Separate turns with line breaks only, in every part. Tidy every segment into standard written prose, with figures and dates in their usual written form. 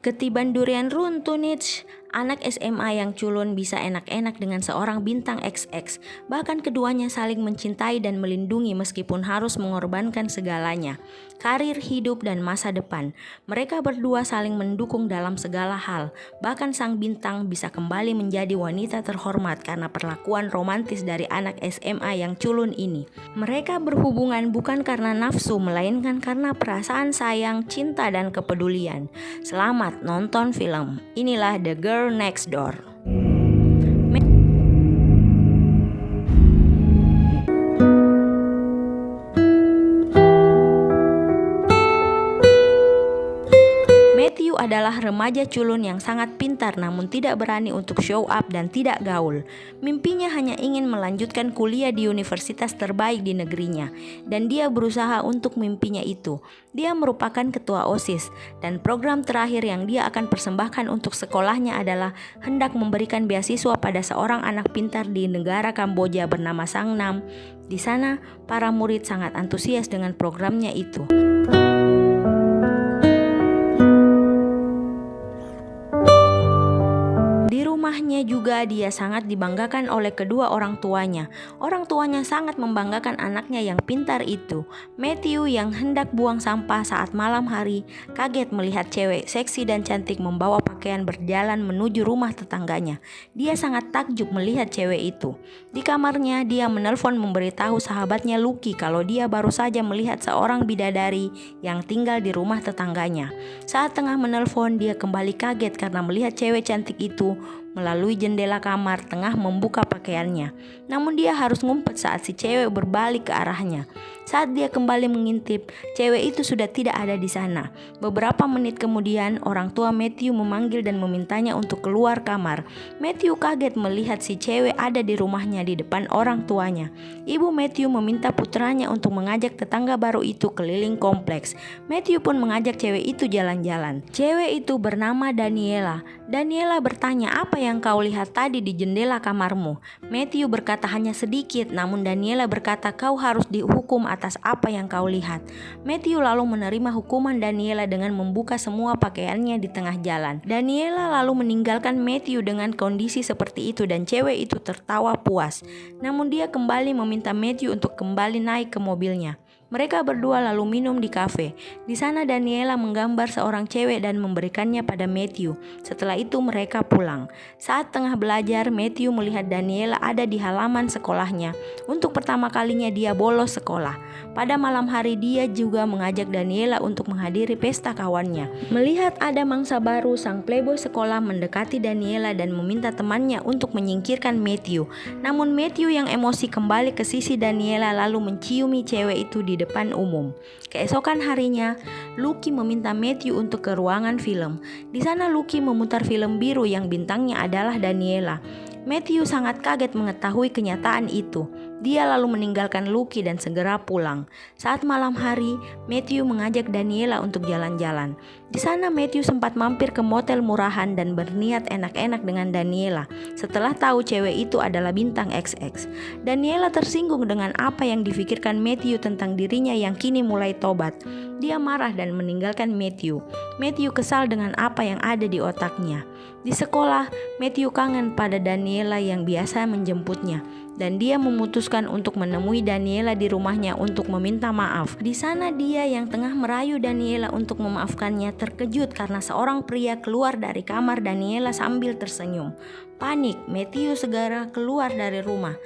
Ketiban durian runtunich, anak SMA yang culun bisa enak-enak dengan seorang bintang XX. Bahkan keduanya saling mencintai dan melindungi meskipun harus mengorbankan segalanya. Karir, hidup, dan masa depan. Mereka berdua saling mendukung dalam segala hal. Bahkan sang bintang bisa kembali menjadi wanita terhormat karena perlakuan romantis dari anak SMA yang culun ini. Mereka berhubungan bukan karena nafsu, melainkan karena perasaan sayang, cinta, dan kepedulian. Selamat nonton film. Inilah The Girl Next Door. Matthew adalah remaja culun yang sangat pintar namun tidak berani untuk show up dan tidak gaul. Mimpinya hanya ingin melanjutkan kuliah di universitas terbaik di negerinya, dan dia berusaha untuk mimpinya itu. Dia merupakan ketua OSIS, dan program terakhir yang dia akan persembahkan untuk sekolahnya adalah hendak memberikan beasiswa pada seorang anak pintar di negara Kamboja bernama Sang Nam. Di sana, para murid sangat antusias dengan programnya itu. Rumahnya juga dia sangat dibanggakan oleh kedua orang tuanya. Orang tuanya sangat membanggakan anaknya yang pintar itu. Matthew yang hendak buang sampah saat malam hari kaget melihat cewek seksi dan cantik membawa pakaian berjalan menuju rumah tetangganya. Dia sangat takjub melihat cewek itu. Di kamarnya dia menelpon memberitahu sahabatnya Lucky kalau dia baru saja melihat seorang bidadari yang tinggal di rumah tetangganya. Saat tengah menelpon dia kembali kaget karena melihat cewek cantik itu melalui jendela kamar tengah membuka pakaiannya. Namun dia harus ngumpet saat si cewek berbalik ke arahnya. Saat dia kembali mengintip, cewek itu sudah tidak ada di sana. Beberapa menit kemudian, orang tua Matthew memanggil dan memintanya untuk keluar kamar. Matthew kaget melihat si cewek ada di rumahnya di depan orang tuanya. Ibu Matthew meminta putranya untuk mengajak tetangga baru itu keliling kompleks. Matthew pun mengajak cewek itu jalan-jalan. Cewek itu bernama Daniela. Daniela bertanya, "Apa yang kau lihat tadi di jendela kamarmu?" Matthew berkata, "Hanya sedikit," namun Daniela berkata, "Kau harus dihukum atas apa yang kau lihat." Matthew lalu menerima hukuman Daniela dengan membuka semua pakaiannya di tengah jalan. Daniela lalu meninggalkan Matthew dengan kondisi seperti itu dan cewek itu tertawa puas. Namun dia kembali meminta Matthew untuk kembali naik ke mobilnya. Mereka berdua lalu minum di kafe. Di sana Daniela menggambar seorang cewek dan memberikannya pada Matthew. Setelah itu mereka pulang. Saat tengah belajar, Matthew melihat Daniela ada di halaman sekolahnya. Untuk pertama kalinya dia bolos sekolah. Pada malam hari dia juga mengajak Daniela untuk menghadiri pesta kawannya. Melihat ada mangsa baru, sang playboy sekolah mendekati Daniela dan meminta temannya untuk menyingkirkan Matthew. Namun Matthew yang emosi kembali ke sisi Daniela lalu menciumi cewek itu di depan umum. Keesokan harinya, Lucky meminta Matthew untuk ke ruangan film. Di sana Lucky memutar film biru yang bintangnya adalah Daniela. Matthew sangat kaget mengetahui kenyataan itu. Dia lalu meninggalkan Lucky dan segera pulang. Saat malam hari, Matthew mengajak Daniela untuk jalan-jalan. Di sana Matthew sempat mampir ke motel murahan dan berniat enak-enak dengan Daniela. Setelah tahu cewek itu adalah bintang XX, Daniela tersinggung dengan apa yang difikirkan Matthew tentang dirinya yang kini mulai tobat. Dia marah dan meninggalkan Matthew. Matthew kesal dengan apa yang ada di otaknya. Di sekolah, Matthew kangen pada Daniela yang biasa menjemputnya, dan dia memutuskan untuk menemui Daniela di rumahnya untuk meminta maaf. Di sana dia yang tengah merayu Daniela untuk memaafkannya terkejut karena seorang pria keluar dari kamar Daniela sambil tersenyum. Panik, Matthew segera keluar dari rumah.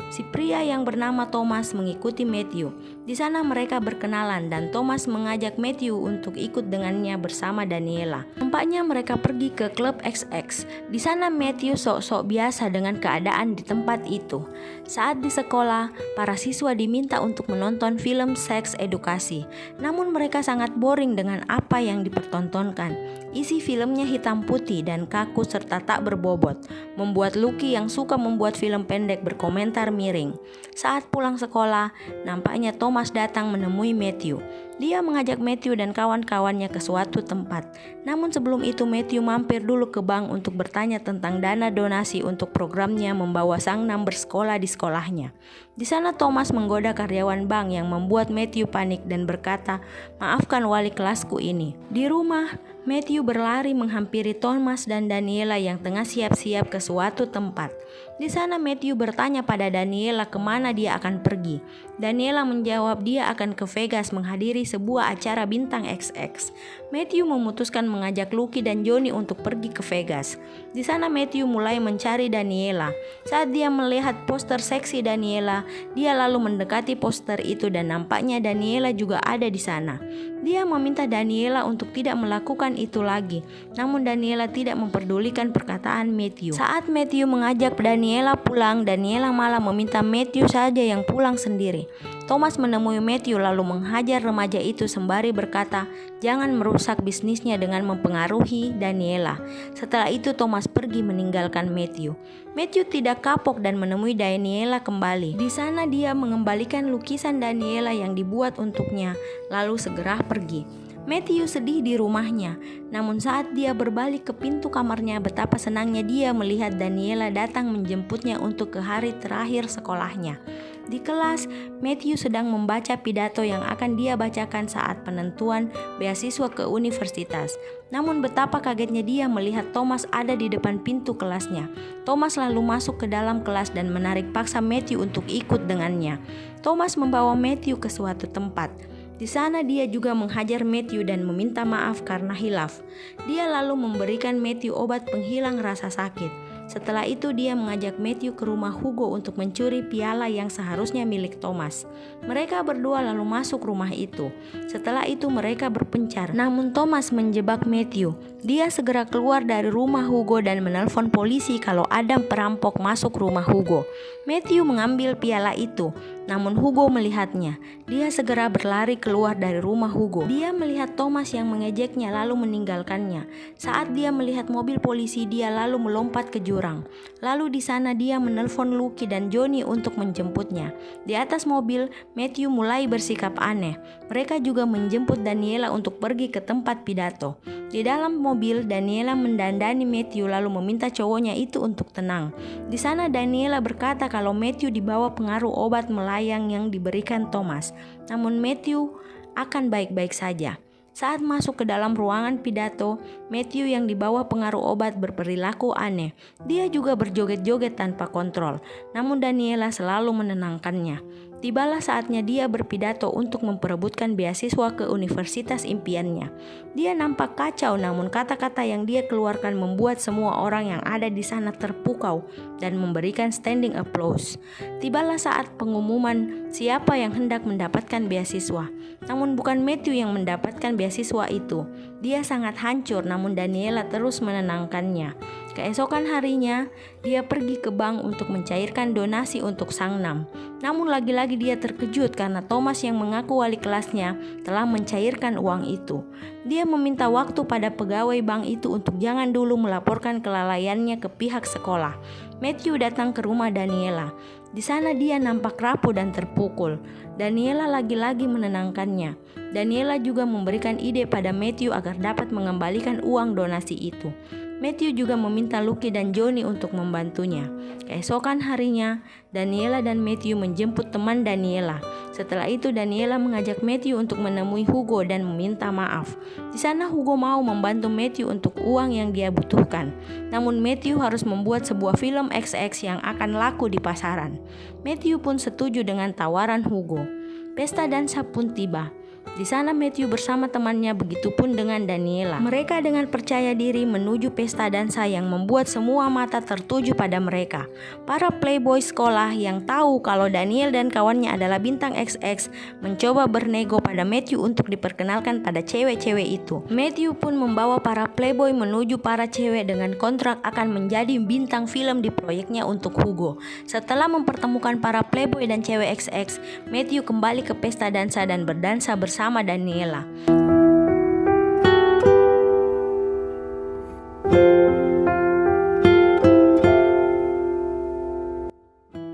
Si pria yang bernama Thomas mengikuti Matthew. Di sana mereka berkenalan dan Thomas mengajak Matthew untuk ikut dengannya bersama Daniela. Nampaknya mereka pergi ke klub XX. Di sana Matthew sok-sok biasa dengan keadaan di tempat itu. Saat di sekolah, para siswa diminta untuk menonton film seks edukasi. Namun mereka sangat boring dengan apa yang dipertontonkan. Isi filmnya hitam putih dan kaku serta tak berbobot, membuat Lucky yang suka membuat film pendek berkomentar miring. Saat pulang sekolah, nampaknya Thomas datang menemui Matthew. Dia mengajak Matthew dan kawan-kawannya ke suatu tempat. Namun sebelum itu Matthew mampir dulu ke bank untuk bertanya tentang dana donasi untuk programnya membawa Sang Nam bersekolah di sekolahnya. Di sana Thomas menggoda karyawan bank yang membuat Matthew panik dan berkata, "Maafkan wali kelasku ini." Di rumah, Matthew berlari menghampiri Thomas dan Daniela yang tengah siap-siap ke suatu tempat. Di sana Matthew bertanya pada Daniela kemana dia akan pergi. Daniela menjawab dia akan ke Vegas menghadiri sebuah acara bintang XX. Matthew memutuskan mengajak Lucky dan Johnny untuk pergi ke Vegas. Di sana Matthew mulai mencari Daniela. Saat dia melihat poster seksi Daniela, dia lalu mendekati poster itu dan nampaknya Daniela juga ada di sana. Dia meminta Daniela untuk tidak melakukan itu lagi, namun Daniela tidak memperdulikan perkataan Matthew. Saat Matthew mengajak Daniela pulang, Daniela malah meminta Matthew saja yang pulang sendiri. Thomas menemui Matthew lalu menghajar remaja itu sembari berkata, jangan merusak bisnisnya dengan mempengaruhi Daniela. Setelah itu Thomas pergi meninggalkan Matthew. Matthew tidak kapok dan menemui Daniela kembali. Di sana dia mengembalikan lukisan Daniela yang dibuat untuknya, lalu segera pergi. Matthew sedih di rumahnya, namun saat dia berbalik ke pintu kamarnya, betapa senangnya dia melihat Daniela datang menjemputnya untuk ke hari terakhir sekolahnya. Di kelas, Matthew sedang membaca pidato yang akan dia bacakan saat penentuan beasiswa ke universitas. Namun betapa kagetnya dia melihat Thomas ada di depan pintu kelasnya. Thomas lalu masuk ke dalam kelas dan menarik paksa Matthew untuk ikut dengannya. Thomas membawa Matthew ke suatu tempat. Di sana dia juga menghajar Matthew dan meminta maaf karena hilaf. Dia lalu memberikan Matthew obat penghilang rasa sakit. Setelah itu dia mengajak Matthew ke rumah Hugo untuk mencuri piala yang seharusnya milik Thomas. Mereka berdua lalu masuk rumah itu. Setelah itu mereka berpencar. Namun Thomas menjebak Matthew. Dia segera keluar dari rumah Hugo dan menelpon polisi kalau ada perampok masuk rumah Hugo. Matthew mengambil piala itu. Namun Hugo melihatnya. Dia segera berlari keluar dari rumah Hugo. Dia melihat Thomas yang mengejeknya lalu meninggalkannya. Saat dia melihat mobil polisi, dia lalu melompat ke jurang. Lalu di sana dia menelpon Lucky dan Johnny untuk menjemputnya. Di atas mobil, Matthew mulai bersikap aneh. Mereka juga menjemput Daniela untuk pergi ke tempat pidato. Di dalam mobil, Daniela mendandani Matthew lalu meminta cowoknya itu untuk tenang. Di sana Daniela berkata kalau Matthew dibawa pengaruh obat melayang yang diberikan Thomas. Namun Matthew akan baik-baik saja. Saat masuk ke dalam ruangan pidato, Matthew yang dibawa pengaruh obat berperilaku aneh. Dia juga berjoget-joget tanpa kontrol, namun Daniela selalu menenangkannya. Tibalah saatnya dia berpidato untuk memperebutkan beasiswa ke universitas impiannya. Dia nampak kacau, namun kata-kata yang dia keluarkan membuat semua orang yang ada di sana terpukau dan memberikan standing applause. Tibalah saat pengumuman siapa yang hendak mendapatkan beasiswa. Namun bukan Matthew yang mendapatkan beasiswa itu. Dia sangat hancur, namun Daniela terus menenangkannya. Keesokan harinya, dia pergi ke bank untuk mencairkan donasi untuk Sang Nam. Namun lagi-lagi dia terkejut karena Thomas yang mengaku wali kelasnya telah mencairkan uang itu. Dia meminta waktu pada pegawai bank itu untuk jangan dulu melaporkan kelalaiannya ke pihak sekolah. Matthew datang ke rumah Daniela. Di sana dia nampak rapuh dan terpukul. Daniela lagi-lagi menenangkannya. Daniela juga memberikan ide pada Matthew agar dapat mengembalikan uang donasi itu. Matthew juga meminta Lucky dan Johnny untuk membantunya. Keesokan harinya, Daniela dan Matthew menjemput teman Daniela. Setelah itu Daniela mengajak Matthew untuk menemui Hugo dan meminta maaf. Di sana Hugo mau membantu Matthew untuk uang yang dia butuhkan. Namun Matthew harus membuat sebuah film XX yang akan laku di pasaran. Matthew pun setuju dengan tawaran Hugo. Pesta dansa pun tiba. Di sana Matthew bersama temannya, begitupun dengan Daniela. Mereka dengan percaya diri menuju pesta dansa yang membuat semua mata tertuju pada mereka. Para playboy sekolah yang tahu kalau Daniel dan kawannya adalah bintang XX mencoba bernego pada Matthew untuk diperkenalkan pada cewek-cewek itu. Matthew pun membawa para playboy menuju para cewek dengan kontrak akan menjadi bintang film di proyeknya untuk Hugo. Setelah mempertemukan para playboy dan cewek XX, Matthew kembali ke pesta dansa dan berdansa bersama Daniela.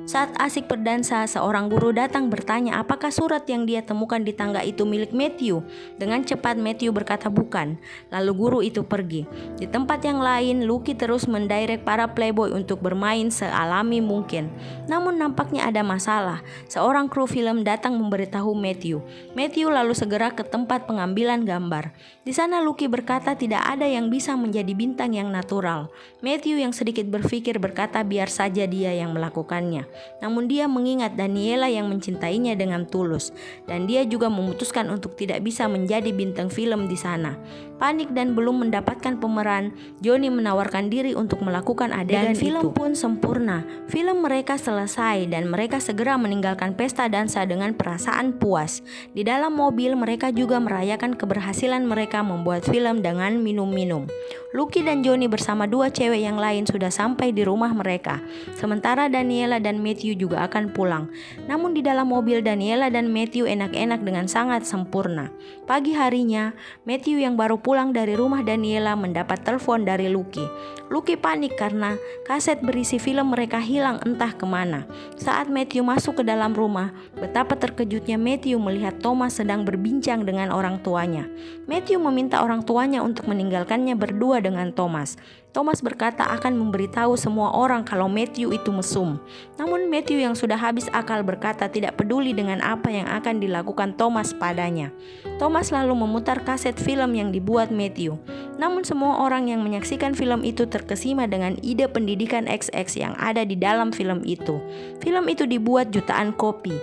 Saat asik berdansa, seorang guru datang bertanya apakah surat yang dia temukan di tangga itu milik Matthew. Dengan cepat Matthew berkata bukan. Lalu guru itu pergi. Di tempat yang lain, Lucky terus mendirect para playboy untuk bermain sealami mungkin. Namun nampaknya ada masalah. Seorang kru film datang memberitahu Matthew. Matthew lalu segera ke tempat pengambilan gambar. Di sana Lucky berkata tidak ada yang bisa menjadi bintang yang natural. Matthew yang sedikit berpikir berkata biar saja dia yang melakukannya. Namun dia mengingat Daniela yang mencintainya dengan tulus, dan dia juga memutuskan untuk tidak bisa menjadi bintang film di sana. Panik dan belum mendapatkan pemeran, Johnny menawarkan diri untuk melakukan adegan itu. Dan film pun sempurna. Film mereka selesai dan mereka segera meninggalkan pesta dansa dengan perasaan puas. Di dalam mobil mereka juga merayakan keberhasilan mereka membuat film dengan minum-minum. Lucky dan Johnny bersama dua cewek yang lain sudah sampai di rumah mereka. Sementara Daniela dan Matthew juga akan pulang. Namun di dalam mobil Daniela dan Matthew enak-enak dengan sangat sempurna. Pagi harinya, Matthew yang baru pulang dari rumah Daniela mendapat telepon dari Lucky. Lucky panik karena kaset berisi film mereka hilang entah kemana. Saat Matthew masuk ke dalam rumah, betapa terkejutnya Matthew melihat Thomas sedang berbincang dengan orang tuanya. Matthew meminta orang tuanya untuk meninggalkannya berdua dengan Thomas. Thomas berkata akan memberitahu semua orang kalau Matthew itu mesum. Namun Matthew yang sudah habis akal berkata tidak peduli dengan apa yang akan dilakukan Thomas padanya. Thomas lalu memutar kaset film yang dibuat Matthew. Namun semua orang yang menyaksikan film itu terkesima dengan ide pendidikan XX yang ada di dalam film itu. Film itu dibuat jutaan kopi.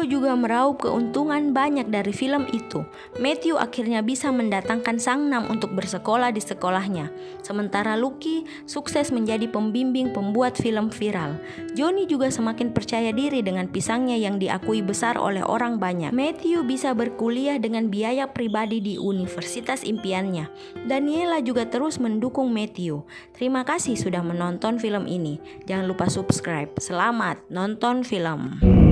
Juga meraup keuntungan banyak dari film itu. Matthew akhirnya bisa mendatangkan Sang Nam untuk bersekolah di sekolahnya. Sementara Lucky sukses menjadi pembimbing pembuat film viral. Johnny juga semakin percaya diri dengan pisangnya yang diakui besar oleh orang banyak. Matthew bisa berkuliah dengan biaya pribadi di universitas impiannya. Daniela juga terus mendukung Matthew. Terima kasih sudah menonton film ini. Jangan lupa subscribe. Selamat nonton film.